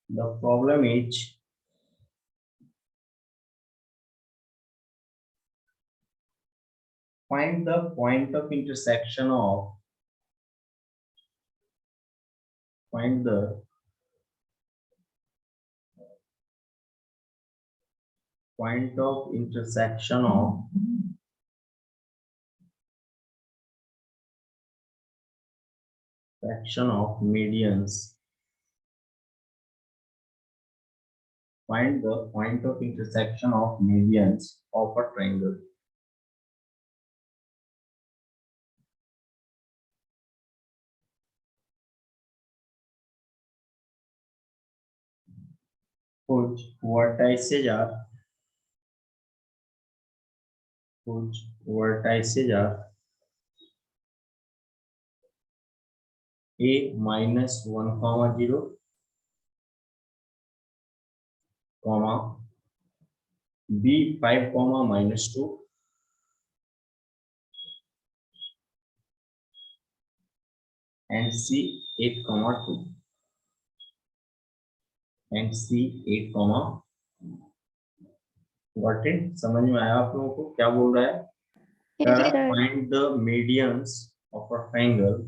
The problem is find the point of intersection of point of intersection of medians. Find the point of intersection of medians of a triangle. Whose vertices are a minus 1 comma 0 comma b 5 comma minus 2 and c 8 comma 2 and c 8 comma। Got it? समझ में आया आप लोगों को क्या बोल रहा है? Yes, sir. Find the medians of a triangle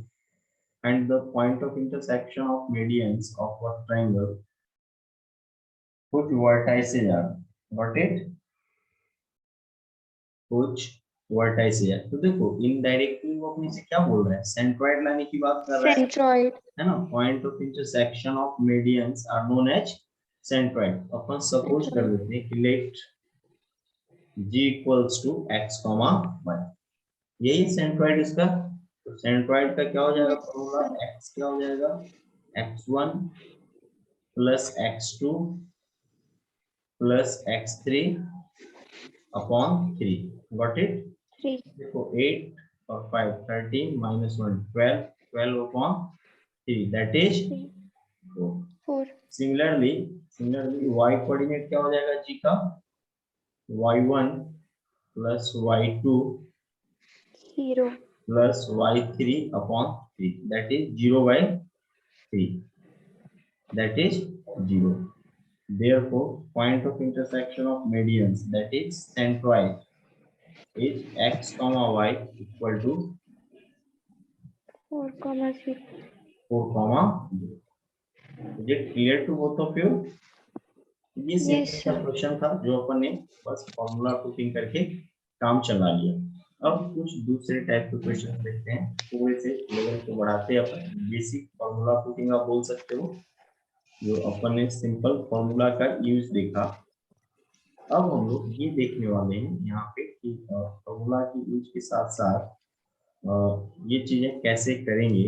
and the point of intersection of medians of a triangle whose vertices are, got it? कुछ वर्टाइसेस है। तो देखो इनडायरेक्टली वो अपने से क्या बोल रहा है, सेंट्रॉइड लाने की बात कर रहा Centroid. है ना। Point of intersection of medians are known as centroid. अपन सपोज कर लेते हैं कि let g equals to x, y, यही सेंट्रॉइड इसका। तो सेंट्रॉइड का क्या हो जाएगा फॉर्मूला, x क्या हो जाएगा, x1 plus x2 plus x3 upon 3, got it? 3. देखो 8 और 5 13 minus 1 12, 12 upon 3 that is 4। Similarly y coordinate क्या हो जाएगा g का, y1 plus y2 0 plus y3 upon 3 that is 0 by 3, that is 0। Therefore point of intersection of medians that is centroid is x comma y equal to 4, 0. 4 comma 0। Is it clear to both of you? ये Yes, simple सा sir. Question था जो अपन ने बस formula putting करके काम चला लिया। अब कुछ दूसरे टाइप के क्वेश्चन देखते हैं, थोड़े से लेवल को बढ़ाते हैं अपन। बेसिक फॉर्मूला पुटिंग आप बोल सकते हो, जो अपन ने सिंपल फॉर्मूला का यूज देखा। अब हम लोग ये देखने वाले हैं यहाँ पे कि फॉर्मूला की यूज के साथ साथ ये चीजें कैसे करेंगे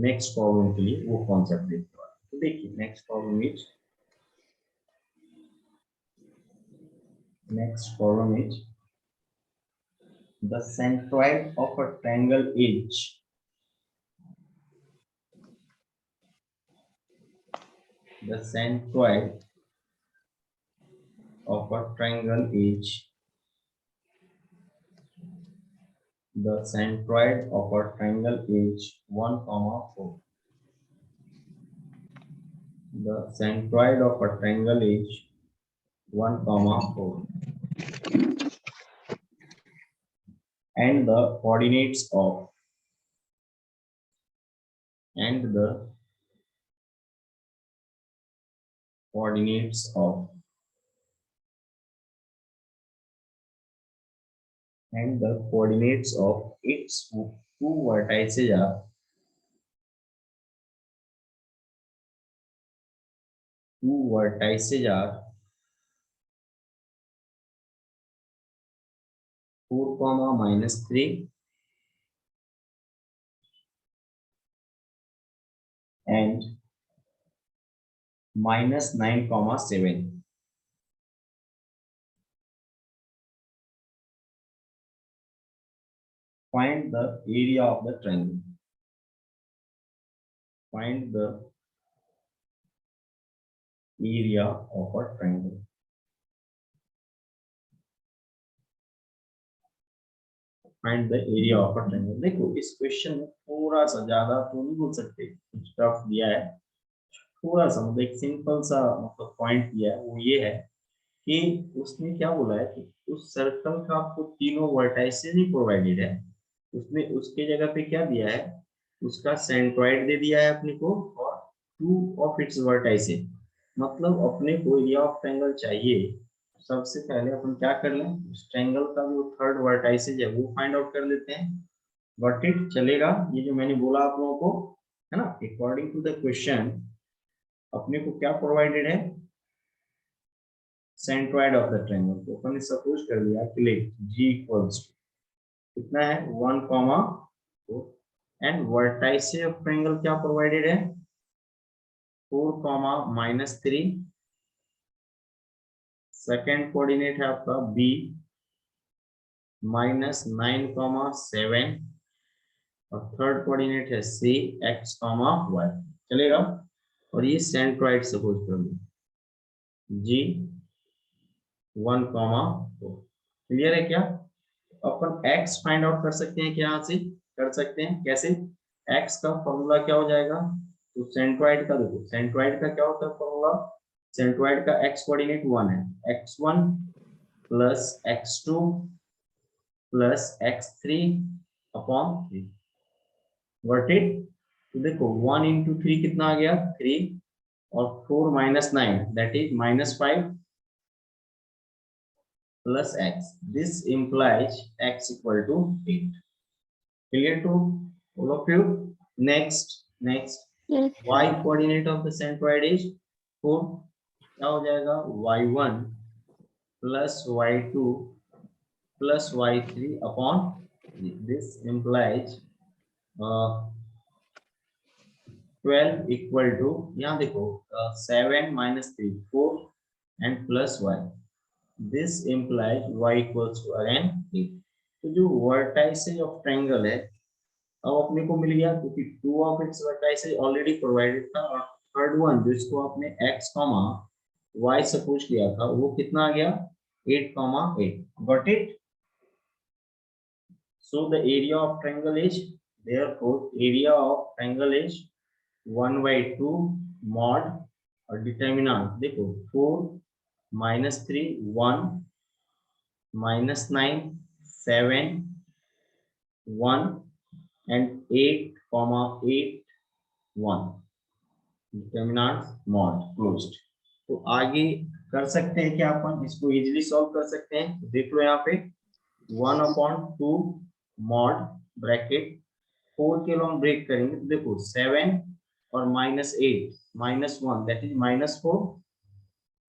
नेक्स्ट प्रॉब्लम के लिए, वो कॉन्सेप्ट देखने वाले। तो देखिए next problem is the centroid of a triangle is the centroid of a triangle is the centroid of a triangle is 1 comma 4। The centroid of a triangle is 1 comma 4 and the coordinates of its two vertices are 4 comma minus 3 and minus 9 comma 7। Find the area of the triangle. Find the area of a triangle. Find the area of a triangle। देखो इस question में थोड़ा सा ज्यादा तो नहीं बोल सकते, कुछ टफ दिया है, थोड़ा सा मतलब एक सिंपल सा मतलब पॉइंट दिया है, वो ये है कि उसने क्या बोला है कि उस सर्कल का आपको तीनों वर्टाइसेस ही प्रोवाइडेड है, उसने उसके जगह पे क्या दिया है, उसका सेंट्रॉइड दे दिया है अपने को और टू ऑफ इट्स वर्टाइसेस। मतलब अपने को एरिया ऑफ ट्रायंगल चाहिए, सबसे पहले अपन क्या कर लें, उस ट्रायंगल का जो थर्ड वर्टाइसेस है वो फाइंड आउट कर लेते हैं। गॉट इट, चलेगा ये जो मैंने बोला आप लोगों को, है ना। अकॉर्डिंग टू द क्वेश्चन अपने को क्या प्रोवाइडेड है, सेंट्रॉइड ऑफ द ट्रायंगल। तो अपन ने सपोज कर लिया कि लेट g इक्वल्स टू कितना है 1, 4 एंड वर्टाइसेस ऑफ ट्रायंगल क्या प्रोवाइडेड है 4, -3। सेकंड कोऑर्डिनेट है आपका b -9, 7 और थर्ड कोऑर्डिनेट है c x, y। चलेगा। और ये सेंट्रॉइड सपोज कर लो g 1, 4। क्लियर है क्या। अपन x फाइंड आउट कर सकते हैं, क्या यहाँ से कर सकते हैं, कैसे, x का फॉर्मूला क्या हो जाएगा, तो सेंट्रॉइड का देखो, सेंट्रॉइड का क्या होता है फॉर्मूला, सेंट्रॉइड का x कोऑर्डिनेट 1 है, x1 plus x2 plus x3 upon 3। Got it. तो देखो 1 इंटू 3 कितना आ गया 3 और 4 -9 that is -5 plus x. This implies x equal to 8. Clear to all of you? Next Yes, y sir. coordinate of the centroid is 4. क्या हो जाएगा y1 plus y2 plus y3 upon 3. This implies 12 equal to, यहाँ देखो 7 -3 4 and plus y. This implies y equals to again 8. तो जो vertices of triangle है अब अपने को मिल गया, क्योंकि two of its vertices already provided था और थर्ड वन जिसको आपने x, y सपोज किया था वो कितना आ गया 8, 8। Got it. So the area of triangle is, therefore area of triangle is 1/2 mod और डिटर्मिनेंट देखो 4 -3 1 -9 7 1 and 8, 8 1। Determinant mod closed. तो आगे कर सकते हैं क्या, अपन इसको इजीली सॉल्व कर सकते हैं। तो देख लो यहाँ पे 1/2 मॉड ब्रैकेट 4 के लॉन्ग ब्रेक करेंगे तो देखो 7 और -8 -1 that is -4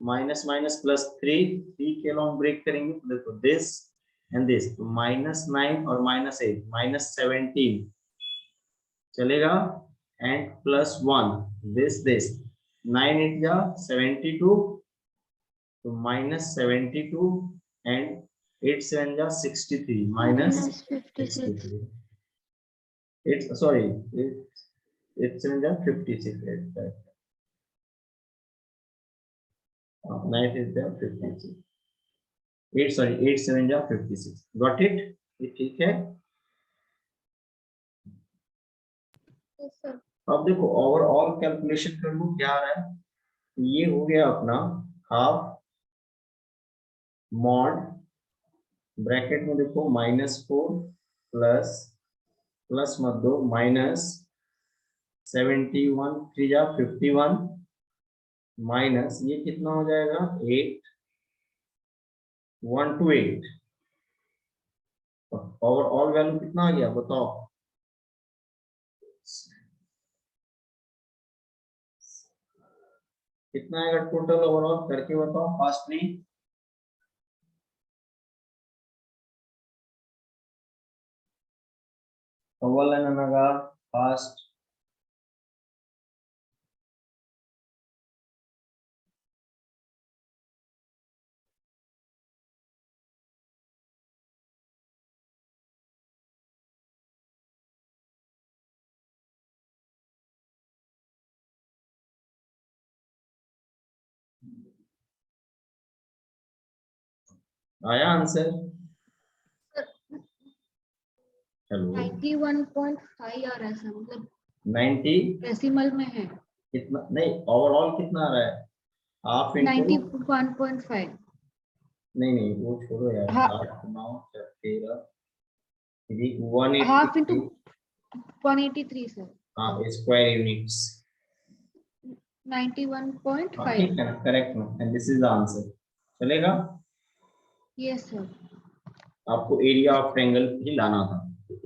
minus minus plus 3 के लॉन्ग ब्रेक करेंगे तो देखो दिस एंड दिस, तो -9 और -8 -17 चलेगा एंड प्लस 1 दिस 9 8 जा 72 तो -72 एंड 8 7 जा 63 Minus 56. -63 8 सॉरी 8 7 जा 56 9 is there 56 8 sorry 8 7 जा 56। गॉट इट, ये ठीक है। Yes, sir. अब देखो ओवरऑल कैलकुलेशन कर लो क्या आ रहा है, ये हो गया अपना हाफ मॉड ब्रैकेट में देखो -4 प्लस प्लस मत दो -71 3 जा 51 माइनस ये कितना हो जाएगा 8 1 to 8। ओवरऑल वैल्यू कितना आ गया बताओ, कितना आएगा टोटल ओवरऑल करके बताओ फास्टली। अव्वलनगा फास्ट आया आंसर। हेलो 91.5 आ रहा है सर, मतलब 90 डेसिमल में है। कितना नहीं, ओवरऑल कितना आ रहा है? Half into 91.5. नहीं वो छोड़ो यार, हाँ. 8 9 13 183 Half into 183, sir. हाँ स्क्वायर यूनिट्स। हाँ 91.5. ठीक है ना, करेक्ट ना, and this is the answer. चलेगा? Yes, sir. आपको एरिया ऑफ ट्रायंगल ही लाना था।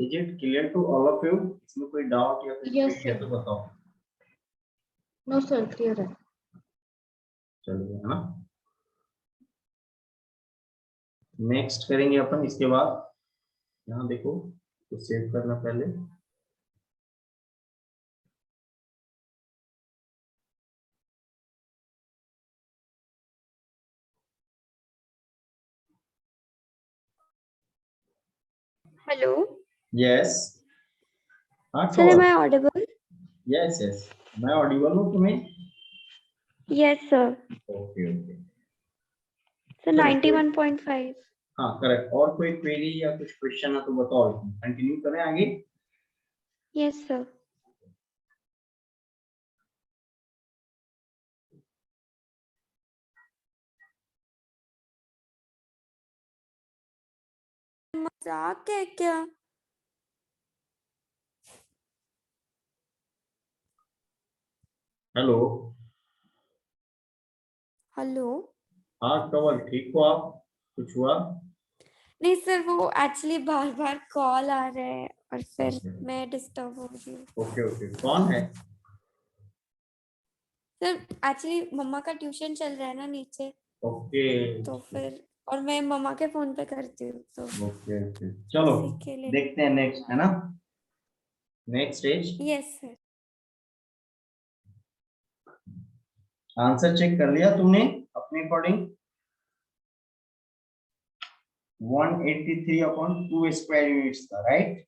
Is it clear to all of you? इसमें कोई डाउट या कुछ Yes, है sir. तो बताओ। No, sir. Clear है. चलिए, है ना। नेक्स्ट करेंगे अपन इसके बाद। यहाँ देखो, तो सेव करना पहले। Hello, यस, हाँ sir, am cover. I audible? Yes मैं ऑडिबल हूँ तुम्हें? Yes, sir. Okay okay. So चलो 91.5. हाँ करेक्ट। और कोई क्वेरी या कुछ क्वेश्चन है तो बताओ, कंटिन्यू करें आगे। Yes, sir. मजाक है क्या? हेलो। हेलो। हाँ कवर, ठीक हो आप? कुछ हुआ? नहीं सर, वो एक्चुअली बार बार कॉल आ रहा है और फिर ओके मैं डिस्टर्ब हो रही हूँ। ओके, कौन है? सर एक्चुअली मम्मा का ट्यूशन चल रहा है ना नीचे, ओके तो फिर और मैं मम्मा के फोन पे करती हूँ, तो ओके ओके, चलो उसी के लिए। देखते हैं नेक्स्ट, है ना। Next stage. Yes sir. Answer check कर लिया तुमने अपने अकॉर्डिंग? 183/2 स्क्वायर यूनिट्स था, राइट?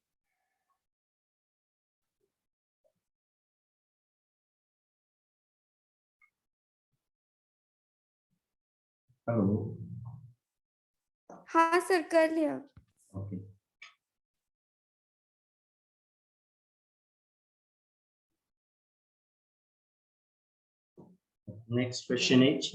हेलो। हाँ सर, कर लिया। Okay, next question is,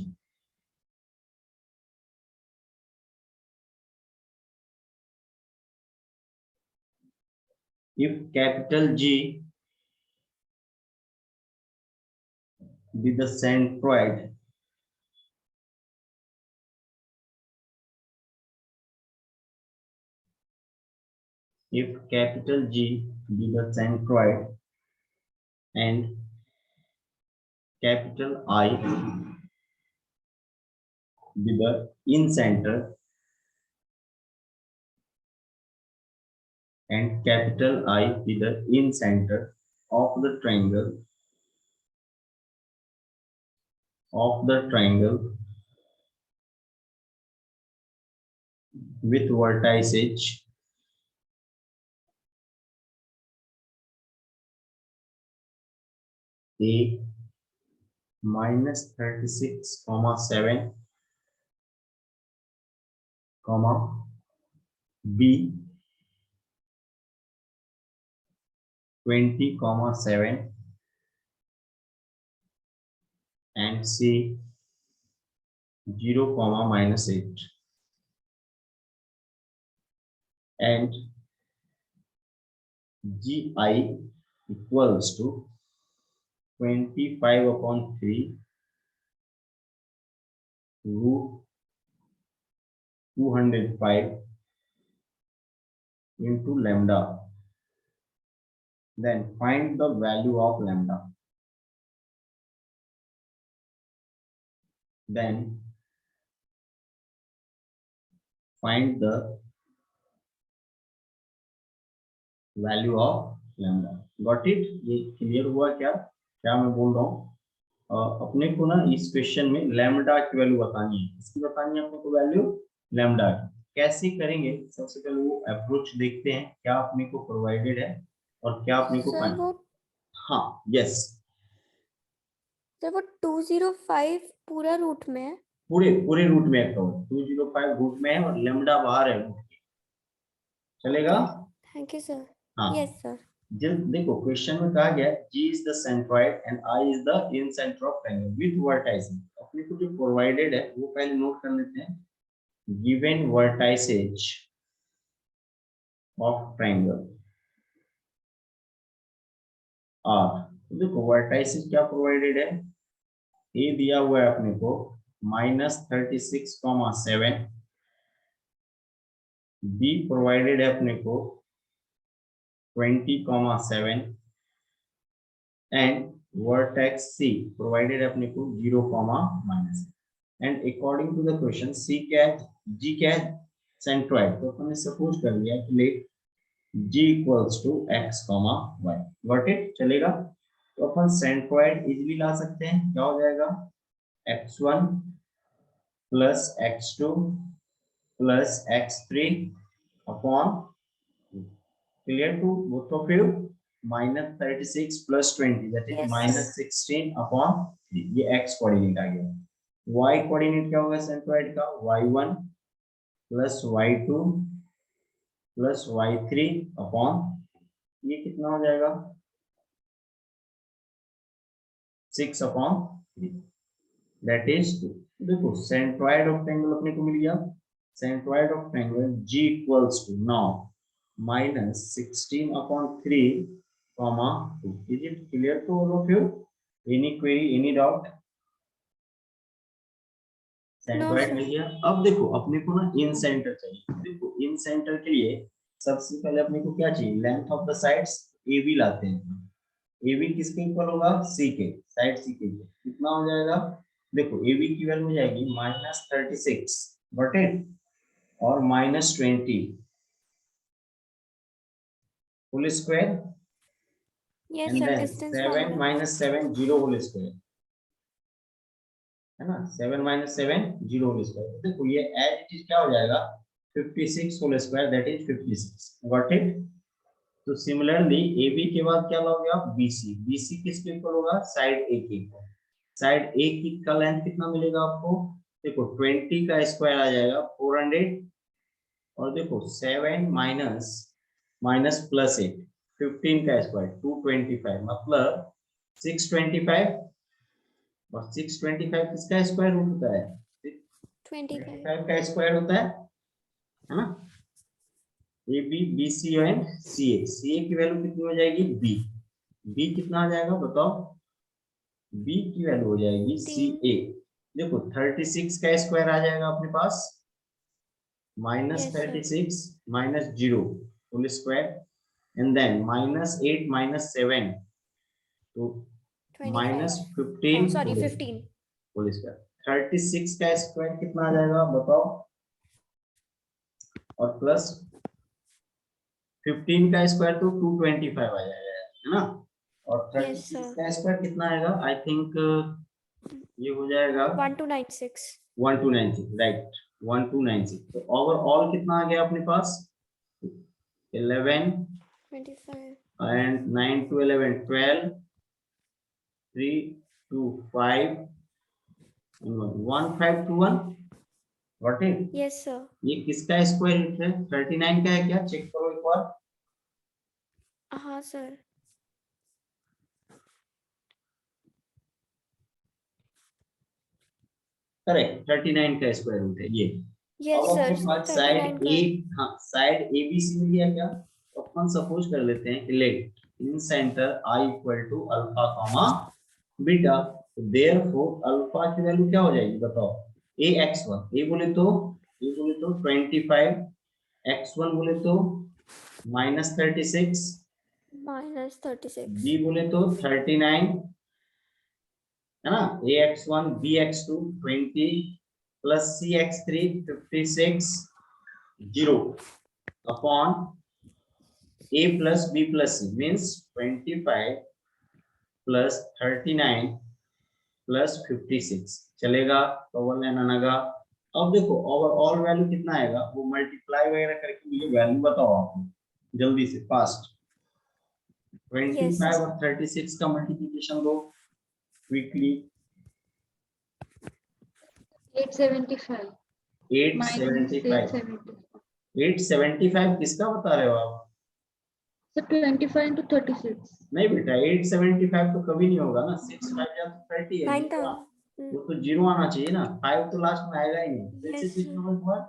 if capital G be the centroid if capital G be the centroid and capital I be the in center and capital I be the in center of the triangle with vertices A -36,7, B 20,7 and C 0, -8, and GI equals to 25/3 root 205 into lambda. Then find the value of lambda. Then find the value of lambda. Got it? ये clear हुआ क्या क्या मैं बोल रहा हूँ? अपने को ना इस क्वेश्चन में लैम्डा की वैल्यू बतानी है। इसकी बतानी है अपने को वैल्यू लैम्डा की। कैसे करेंगे? सबसे पहले वो अप्रोच देखते हैं क्या अपने को प्रोवाइडेड है और क्या अपने को सर वो हाँ यस सर वो 205 पूरा रूट में है। पूरे रूट में है, 205 रूट में है और लैम्डा बाहर है रूट के। चलेगा? Thank you sir. हाँ यस सर। जब देखो क्वेश्चन में कहा गया G is the centroid and I is the incenter of triangle with vertices. अपने को जो प्रोवाइडेड है वो पहले नोट कर लेते हैं. Given vertices of triangle are, तो देखो vertices क्या प्रोवाइडेड है. A दिया हुआ है अपने को -36,7. B प्रोवाइडेड है अपने को 20,7 and vertex C provided अपने को 0, -. And according to the question C क्या है, G क्या है, centroid. तो हमने सपोज कर लिया कि let G equals to x, y. Got it? चलेगा. तो अपन centroid इजीली ला सकते हैं. क्या हो जाएगा, x1 plus x2 plus x3 upon, clear to both of you, -36 plus 20 that is Yes. -16 upon 3. ये x कोऑर्डिनेट आ गया. y कोऑर्डिनेट क्या होगा सेंट्रोइड का, y1 plus y2 plus y3 upon, ये कितना हो जाएगा 6 upon 3 that is 2. देखो सेंट्रोइड ऑफ ट्रायंगल अपने को मिल गया. Centroid of triangle G equals to now -16 upon 3, 2. Is it clear to all of you? Any query, any doubt? Centroid sir. मिल गया. अब देखो अपने को ना इन सेंटर चाहिए. देखो इन सेंटर के लिए सबसे पहले अपने को क्या चाहिए, length of the sides AB लाते हैं. AB किसके इक्वल होगा, C के, साइड C के. कितना हो जाएगा, देखो AB की वैल्यू हो जाएगी -36 गॉट इट और -20 whole square. Yes, And sir. then Distance 7 मांगा. -7 0 होल स्क्वायर है ना. 7 - 7 0 होल स्क्वायर. देखो ये एज इट इज क्या हो जाएगा 56 whole square that is 56. Got it. तो सिमिलरली AB के बाद क्या लोगे आप, BC. BC किसके इक्वल होगा, साइड A के इक्वल. साइड A की का लेंथ कितना मिलेगा आपको, देखो 20 का स्क्वायर आ जाएगा 400 और देखो 7 माइनस प्लस 8 15 का स्क्वायर 225 मतलब 625 और 625 किसका स्क्वायर रूट होता है, 25. 25 का स्क्वायर होता है ना. A B B C and C A. C A की वैल्यू कितनी हो जाएगी, बी. बी कितना आ जाएगा बताओ, बी की वैल्यू हो जाएगी सी ए. देखो 36 का स्क्वायर आ जाएगा अपने पास -36 -0 होल स्क्वायर एंड देन -8 -7 तो 25. -15 Oh, sorry, 15. Whole square. 36 का स्क्वायर कितना आ जाएगा बताओ और प्लस 15 का स्क्वायर तो 225 आ जाएगा है ना. और 36 का स्क्वायर कितना आएगा, आई थिंक ये हो जाएगा 1296. 1296 राइट 1296. तो ओवरऑल कितना आ गया अपने पास 11 25. and 9 to 11 12 3 to 5 1 5 to 1 what is. Yes, sir. ये किसका स्क्वायर रूट है, 39 का है क्या, चेक करो एक बार. हाँ sir. करेक्ट 39 का स्क्वायर रूट है ये. Yes, अब sir. अपने पास 39 साइड का. ए, हाँ साइड ABC मिल गया क्या. तो अपन सपोज कर लेते हैं कि let incenter I equal to alpha comma beta. Therefore alpha की वैल्यू क्या हो जाएगी बताओ, AX1 ए बोले तो 25 X1 बोले तो -36 -36. B बोले तो 39 है ना. AX1 BX2 20 plus CX3 56 0 upon A plus B plus C means 25 plus 39 plus 56 चलेगा कवर लाइन आनेगा. अब देखो ओवरऑल वैल्यू कितना आएगा वो मल्टीप्लाई वगैरह करके मुझे वैल्यू बताओ आप जल्दी से फास्ट. 25 और 36 का मल्टीप्लिकेशन दो क्विकली. 875 875 किसका बता रहे हो आप, So 25 into 36. नहीं बेटा 875 तो कभी नहीं होगा ना, 6 5 या तो 30 है, 9,000. वो तो जीरो आना चाहिए ना, 5 तो लास्ट में आएगा ही नहीं। Yes, This is sir. number one.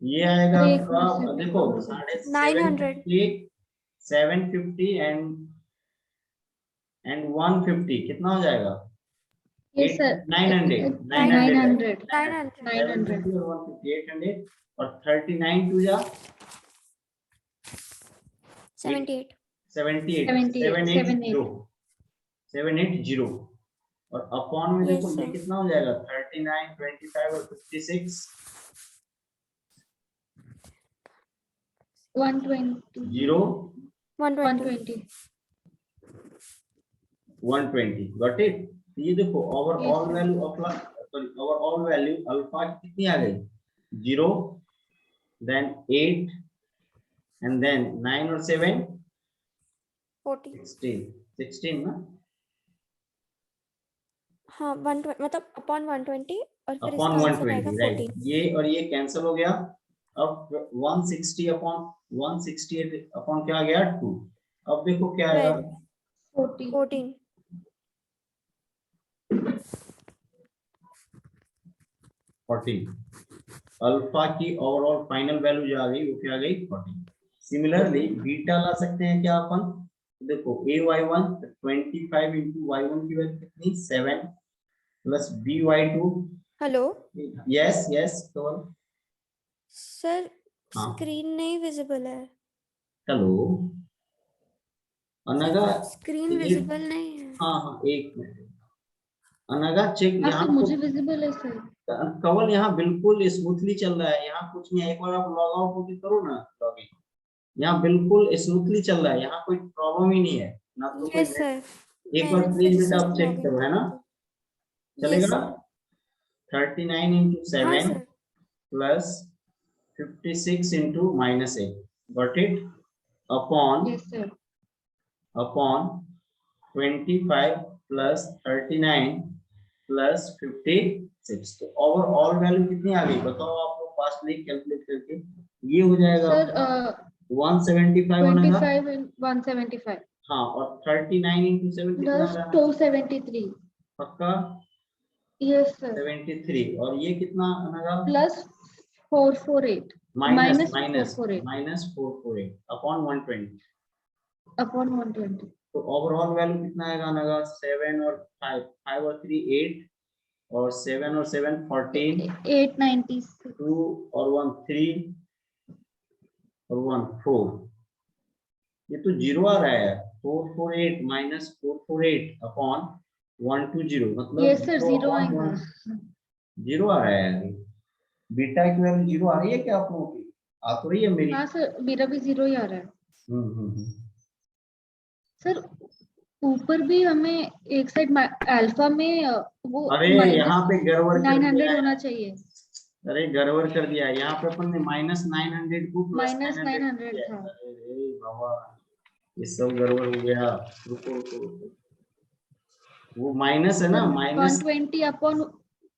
ये आएगा तो एक आपका, मिनट से देखो देखो। 900. 750 एंड 150 कितना हो जाएगा? Yes sir. 900 900. 900. 900. 750 और 150 800 और 39 टू जा 78. 78 78. 780 और अपॉन में Yes, देखो ये sir. कितना हो जाएगा? 39 25 और 56 120. 0 120. 120 गॉट इट। ये देखो overall Yes, sir. Value of overall value alpha कितनी आ गई? 0 देन 8 एंड देन 9 और 7 40. 16 ना, हाँ 120 मतलब अपॉन 120 और फिर अपॉन इसका आंसर आएगा 120 राइट। 14. ये और ये कैंसिल हो गया। अब 160 अपॉन 168 अपॉन क्या आ गया? 2। अब देखो क्या आएगा? 12. 14. 14। अल्फा की ओवरऑल फाइनल वैल्यू जो आ गई वो क्या आ गई? 14। सिमिलरली बीटा ला सकते हैं क्या अपन? देखो ay1 25 into y1 की वैल्यू कितनी? 7 plus by2। Hello yes yes cover. Sir, हाँ स्क्रीन नहीं विजिबल है हेलो अनगा, सर, स्क्रीन विजिबल नहीं है. हाँ हाँ एक मिनट अनगा चेक हाँ यहाँ सर मुझे विजिबल है सर। कवल यहाँ बिल्कुल स्मूथली चल रहा है, यहाँ कुछ नहीं है। एक बार आप लॉग आउट होके करो ना लॉगिन, यहाँ बिल्कुल स्मूथली चल रहा है, यहाँ कोई प्रॉब्लम ही नहीं है ना तो कोई। यस सर, एक बार मैंने प्लीज फिर बेटा से आप चेक लॉगिन करो, है ना? किया. यस चलेगा? सर. 39 into हाँ 7 sir. plus 56 into -8 got it upon Yes sir. 25 plus 39 plus 56। तो ओवरऑल वैल्यू कितनी आ गई बताओ आप लोग फास्टली कैलकुलेट करके? ये हो जाएगा सर 175 आएगा। 25 and 175 हाँ और 39 into 7 कितना आ plus रहा है? 273. पक्का? Yes sir. 73 और ये कितना आएगा? Plus 448. Minus 448 448 upon 120। upon 120. तो ओवरऑल वैल्यू कितना आएगा नगा? 7 और 5 और 3 8 और 7 और 7 14 896. 2 और 1 3 और 1 4। ये तो जीरो आ रहा है। 448 माइनस 448 अपॉन 120 मतलब Yes sir, zero आएगा. जीरो आ रहा है। बीटा की वैल्यू जीरो आ रही है क्या आप लोगों की? आ तो रही है मेरी? हाँ सर मेरा भी 0 ही आ रहा है. सर ऊपर भी हमें एक साइड अल्फा में वो अरे यहाँ पे गड़बड़ कर दिया 900 है। होना चाहिए. अरे गड़बड़ कर दिया है। यहाँ पे अपन ने -900 को -900 +900 किया है। था. अरे बाबा ये सब गड़बड़ हो गया। रुको रुको रुको, वो माइनस है ना, माइनस 120 upon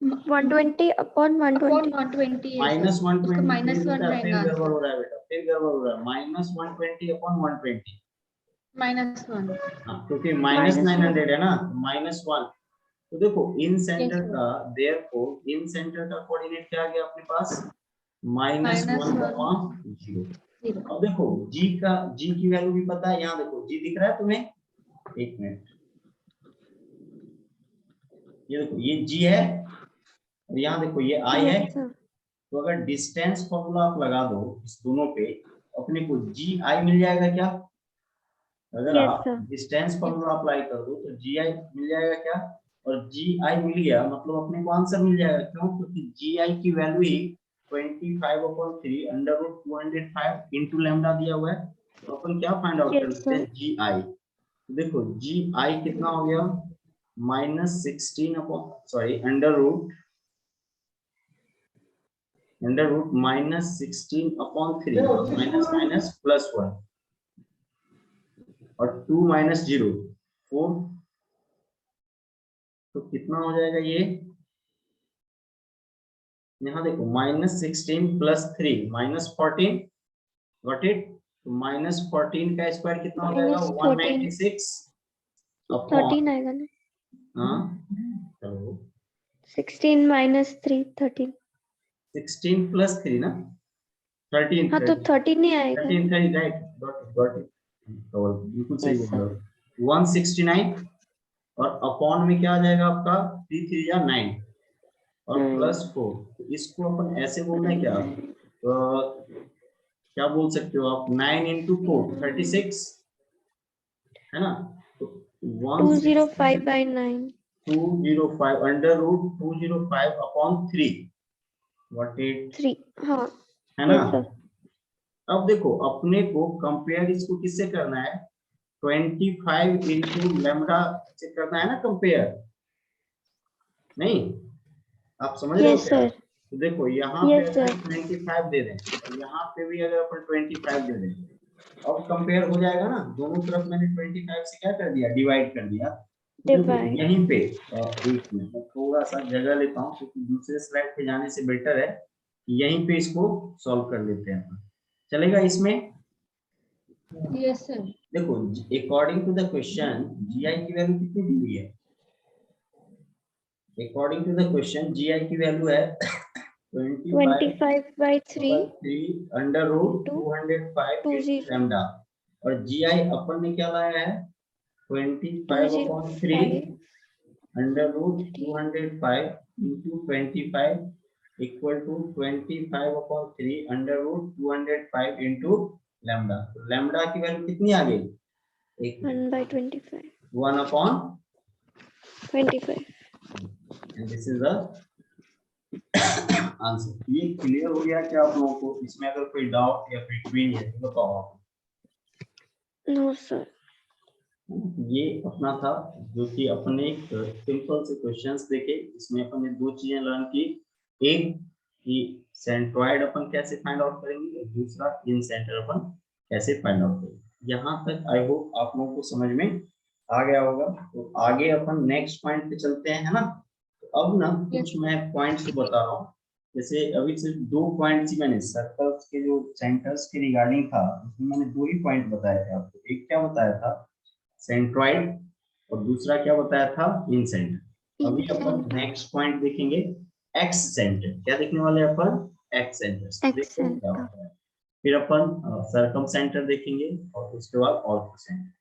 120 अपॉन 120. 120 है माइनस सर. 120 उसका -1 फिर रहेगा गड़बड़ आंसर. हो रहा है बेटा, फिर गड़बड़ हो रहा है। -120 अपॉन 120 -1. हाँ, क्योंकि -900 है ना, -1। तो देखो इन सेंटर sir. का, देयरफॉर इन सेंटर का कोऑर्डिनेट क्या आ गया अपने पास? -1 -1. अपॉन 0। 0. अब देखो जी की वैल्यू भी पता है। यहाँ देखो जी दिख रहा है तुम्हें? एक मिनट, ये देखो ये जी है और यहाँ देखो ये आई है। Yes, sir. तो अगर डिस्टेंस फॉर्मूला आप लगा दो इस दोनों पे, अपने को जी आई मिल जाएगा क्या? अगर Yes, आप sir. डिस्टेंस फॉर्मूला अप्लाई कर दो तो जी आई मिल जाएगा क्या? और जी आई मिल गया मतलब अपने को आंसर मिल जाएगा। क्यों? क्योंकि जी आई की वैल्यू ही 25/3 √205 इंटू लैम्डा दिया हुआ है। तो अपन क्या फाइंड आउट कर Yes, सकते sir. हैं? जी आई। देखो जी आई कितना हो गया? -16 upon sorry under root -16 upon 3 minus +1 और 2 - 0 4। तो कितना हो जाएगा ये? यहाँ देखो -16 + 3 -14 गॉट इट। तो -14 का स्क्वायर कितना हो जाएगा? -14 196 अपॉन 13 आएगा ना। हाँ चलो 16 माइनस 3 13। 16 प्लस 3 ना 13 हाँ तो 13 ही आएगा। 13 राइट गॉट इट तो बिल्कुल सही Yes, बोल रहे हो 169 और अपॉन में क्या आ जाएगा आपका 3 3 या 9 और प्लस 4 तो इसको अपन ऐसे बोलना है क्या क्या बोल सकते हो आप 9 into 4 36 है ना तो 205 by 9। 205 under root 205 upon 3 what it 3 हाँ। है ना Yes, sir. अब देखो अपने को कंपेयर इसको किससे करना है 25 into लैम्डा से करना है ना कंपेयर नहीं आप समझ रहे हो Yes, क्या sir. तो देखो यहाँ पे Yes, अगर sir. 25 दे दें और यहाँ पे भी अगर अपन 25 दे दें अब कंपेयर हो जाएगा ना दोनों तरफ मैंने 25 से क्या कर दिया डिवाइड कर दिया तो देखो Divide. यहीं पे एक मिनट मैं थोड़ा सा जगह लेता हूँ क्योंकि दूसरे स्लाइड पे जाने से बेटर है यहीं पे इसको सॉल्व कर लेते हैं चलेगा इसमें Yes, sir. देखो according to the question GI की वैल्यू कितनी दी हुई है according to the question GI की वैल्यू है 25 by 3 3 अंडर रूट 205 20 लैम्डा और जीआई अपन ने क्या लाया है 25 upon 3 205 under root 205 into 25 equal to 25 upon 3 under root 205 into lambda तो लैम्डा की वैल्यू कितनी आ गई 1 by 25 1 upon 25। and this is the answer ये क्लियर हो गया क्या आप लोगों को इसमें अगर कोई डाउट या फिर क्वेरी है तो बताओ आप No, sir. ये अपना था जो कि अपने एक सिंपल से क्वेश्चंस देखे इसमें अपन ने दो चीजें लर्न की एक कि सेंट्रॉइड अपन कैसे फाइंड आउट करेंगे और दूसरा इन सेंटर अपन कैसे फाइंड आउट करेंगे यहाँ तक आई होप आप लोगों को समझ में आ गया होगा तो आगे अपन नेक्स्ट पॉइंट पे चलते हैं है ना तो अब ना कुछ मैं पॉइंट्स बता रहा हूँ जैसे अभी सिर्फ 2 पॉइंट्स ही मैंने सर्कल्स के जो सेंटर्स के रिगार्डिंग था उसमें मैंने 2 ही पॉइंट बताए थे आपको एक क्या बताया था सेंट्रॉइड और दूसरा क्या बताया था इन सेंटर अभी अपन नेक्स्ट पॉइंट देखेंगे एक्स सेंटर क्या देखने वाले हैं अपन एक्स सेंटर देखो क्या होता है फिर अपन सर्कम सेंटर देखेंगे और उसके बाद ortho centre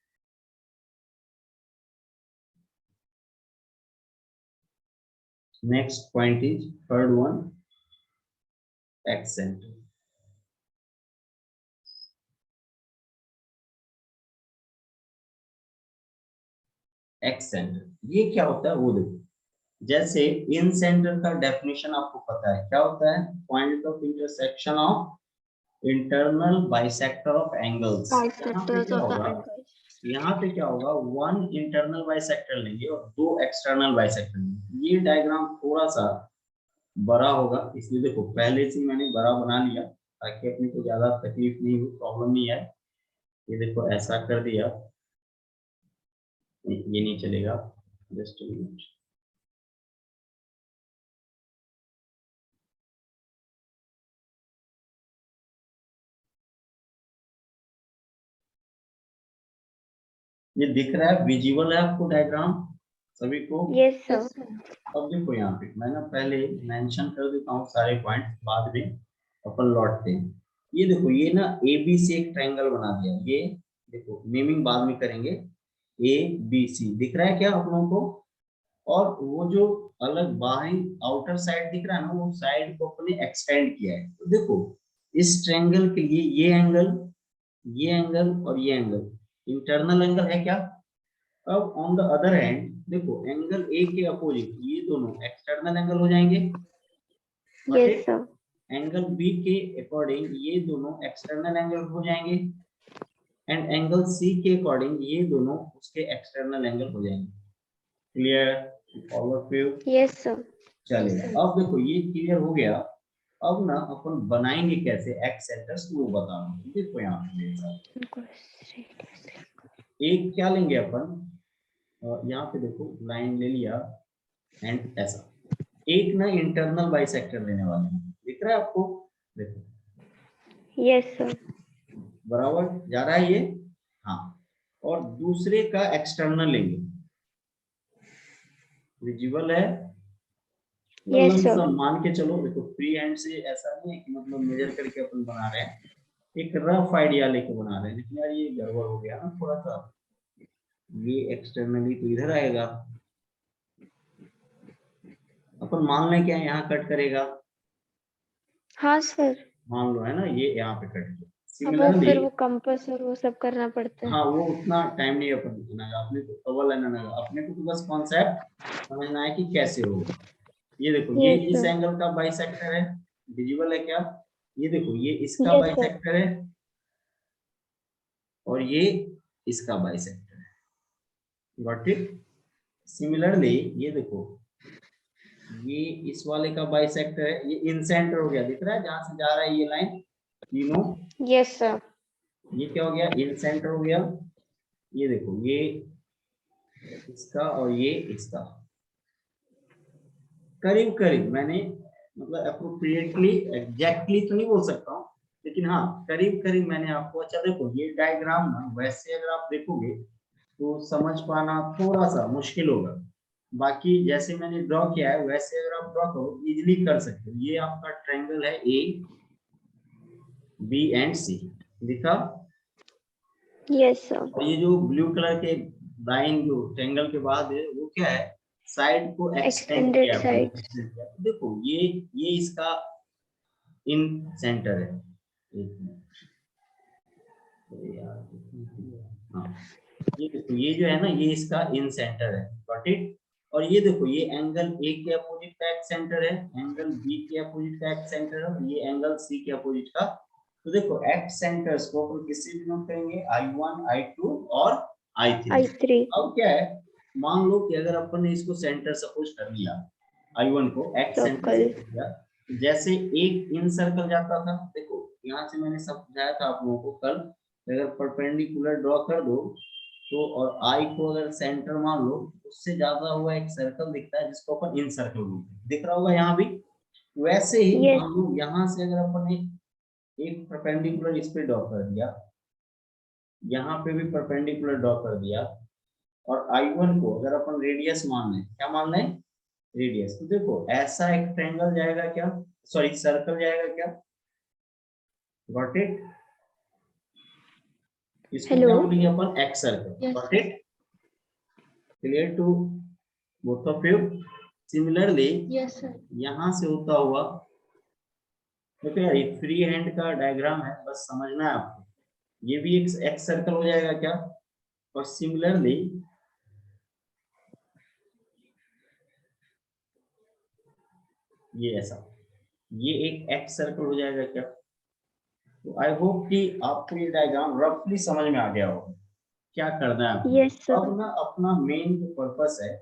next point is third one x centre x centre ये क्या होता है वो देखो जैसे इन सेंटर का डेफिनेशन आपको पता है क्या होता है point of intersection of internal bisector of angles यहाँ पे क्या होगा वन इंटरनल बाइसेक्टर लेंगे और 2 एक्सटर्नल बाइसेक्टर लेंगे ये डायग्राम थोड़ा सा बड़ा होगा इसलिए देखो पहले से मैंने बड़ा बना लिया ताकि अपने को ज्यादा तकलीफ नहीं हो प्रॉब्लम नहीं है ये देखो ऐसा कर दिया ये नहीं चलेगा जस्ट मिनट ये दिख रहा है विजिबल है आपको डायग्राम सभी को Yes, sir. अब देखो यहाँ पे मैं ना पहले मेंशन कर देता हूँ सारे पॉइंट बाद में अपन लौटते हैं ये देखो ये ना ए बी से एक ट्रायंगल बना दिया ये देखो नेमिंग बाद में करेंगे ए बी सी दिख रहा है क्या आप लोगों को और वो जो अलग बाहरी आउटर साइड दिख रहा है ना वो साइड को अपने एक्सटेंड किया है तो देखो इस ट्रायंगल के लिए ये एंगल और ये एंगल इंटरनल एंगल है क्या अब ऑन द अदर हैंड देखो एंगल ए के अपोजिट ये दोनों एक्सटर्नल एंगल हो जाएंगे Yes, sir. एंगल बी के अकॉर्डिंग ये दोनों एक्सटर्नल एंगल हो जाएंगे एंड एंगल सी के अकॉर्डिंग ये दोनों उसके एक्सटर्नल एंगल हो जाएंगे clear all of you Yes, sir. चलेगा अब देखो ये क्लियर हो गया अब ना अपन बनाएंगे कैसे एक्स सेंटर्स वो बता रहा हूँ देखो यहाँ पे मेरे साथ एक क्या लेंगे अपन यहाँ पे देखो लाइन ले लिया एंड ऐसा एक ना इंटरनल बाइसेक्टर लेने वाले हैं दिख रहा है आपको देखो Yes, sir. बराबर जा रहा है ये, हाँ। और दूसरे का एक्सटर्नल लेंगे, विजिबल है, Yes, sir. लमसम मान के चलो। देखो फ्री हैंड से ऐसा नहीं है कि मतलब मेजर करके अपन बना रहे हैं, एक रफ आइडिया लेके बना रहे हैं। लेकिन यार ये गड़बड़ हो गया ना थोड़ा सा, ये एक्सटर्नली तो इधर आएगा, अपन मान लें क्या यहाँ कट करेगा, हाँ सर, मान लो है ना, ये यहाँ पे कट गया। अब वो सिमिलरली फिर वो कंपास और वो सब करना पड़ता है। हाँ, वो उतना टाइम नहीं अपन बनाएगा, अपने को कवर लाइन आएगा, अपने को तो बस कॉन्सेप्ट समझना है कि कैसे होगा। ये देखो ये Yes, इस sir. एंगल का बाइसेक्टर है, विजिबल है क्या? ये देखो ये इसका Yes, sir. बाइसेक्टर है और ये इसका बाइसेक्टर है। Got it? सिमिलरली ये देखो ये इस वाले का बाइसेक्टर है, ये इन सेंटर हो गया, दिख रहा है जहां से जा रहा है ये लाइन तीनों, Yes, sir. ये क्या हो गया? इन सेंटर हो गया। ये देखो ये इसका और ये इसका करीब करीब, मैंने मतलब अप्रोप्रिएटली एग्जैक्टली तो नहीं बोल सकता हूँ, लेकिन हाँ करीब करीब मैंने आपको। अच्छा देखो ये डायग्राम ना वैसे अगर आप देखोगे तो समझ पाना थोड़ा सा मुश्किल होगा, बाकी जैसे मैंने ड्रॉ किया है वैसे अगर आप ड्रॉ करो इजीली कर सकते हो। ये आपका ट्रायंगल है ए बी एंड सी, दिखा? Yes, sir. और ये जो ब्लू कलर के लाइन जो ट्रायंगल के बाद है वो क्या है? साइड को एक्सटेंड Extended किया, side. extend किया। देखो ये इसका इन सेंटर है, एक मिनट। अरे यार, हाँ ये देखो ये जो है ना ये इसका इन सेंटर है, गॉट इट? और ये देखो ये एंगल ए के अपोजिट का एक सेंटर है, एंगल बी के अपोजिट का एक सेंटर है, और ये एंगल सी के अपोजिट का। तो देखो एक्स सेंटर्स को अपन किससे डिनोट करेंगे? I1 I2 और I3। I3. अब क्या है, मान लो कि अगर अपन ने इसको सेंटर सपोज कर लिया, I1 को एक्स सेंटर Circle. से किया, जैसे एक इन सर्कल जाता था, देखो यहाँ से मैंने समझाया था आप लोगों को कल, अगर परपेंडिकुलर ड्रॉ कर दो तो और आई को अगर सेंटर मान लो, उससे ज्यादा हुआ एक सर्कल दिखता है जिसको अपन इन सर्कल बोलते हैं, दिख रहा होगा यहाँ भी। वैसे ही Yes. मान लो यहाँ से अगर अपन एक परपेंडिकुलर इस पे ड्रॉ कर दिया, यहाँ पे भी परपेंडिकुलर ड्रॉ कर दिया, और I1 को अगर अपन रेडियस मान लें, क्या मान लें? रेडियस। तो देखो ऐसा एक ट्रायंगल जाएगा क्या, सॉरी सर्कल जाएगा क्या? Got it? इसको क्या Hello. बोलेंगे अपन? X circle. Yes, got sir. It? Clear to both of you? Similarly Yes, sir. यहाँ से होता हुआ, देखो यार ये फ्री हैंड का डायग्राम है, बस समझना है आपको। ये भी एक एक्स सर्कल हो जाएगा क्या? और सिमिलरली ये ऐसा, ये एक एक्स सर्कल हो जाएगा क्या? तो आई होप कि आपको ये डायग्राम रफली समझ में आ गया होगा क्या करना है आपको। Yes, sir. अब ना अपना मेन जो पर्पस है,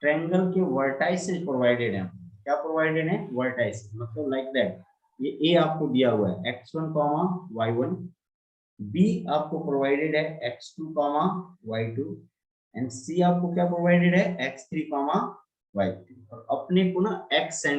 ट्रायंगल के वर्टाइसेस प्रोवाइडेड है। क्या प्रोवाइडेड है? वर्टाइसेस, मतलब लाइक दैट ये ए आपको दिया हुआ है x1, y1, बी आपको प्रोवाइडेड है x2, y2, एंड सी आपको क्या प्रोवाइडेड है? x3, y3। और अपने को ना x